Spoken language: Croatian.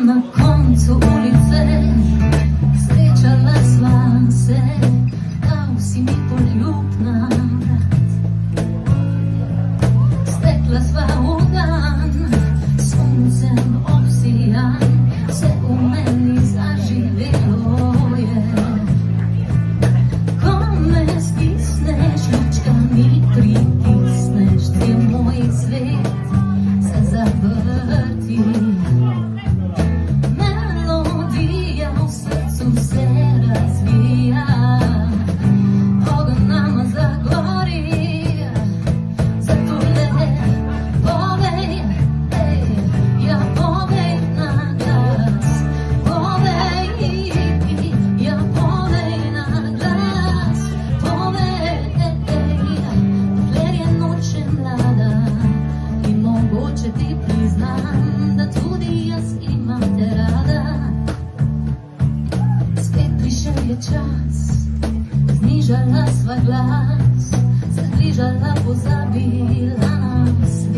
na koncu ulice, srećala sva se, dao si mi poljubna vrat. Stekla sva u dan, suncem obsijan, sve u meni zaživjelo je. Ko me stisneš, ljučka mi pritisneš, ti moj svet se zavrti. Melodija u srcu se razvija, od nama zagori. Zato ne povej, ja povej na glas. Povej, ja povej na glas. Povej, dokler je noč mlada i mogoče ti priznam da tudi jaz imam te rada. Spet prišel je čas, znižala sva glas, zagrižala, pozabila nas.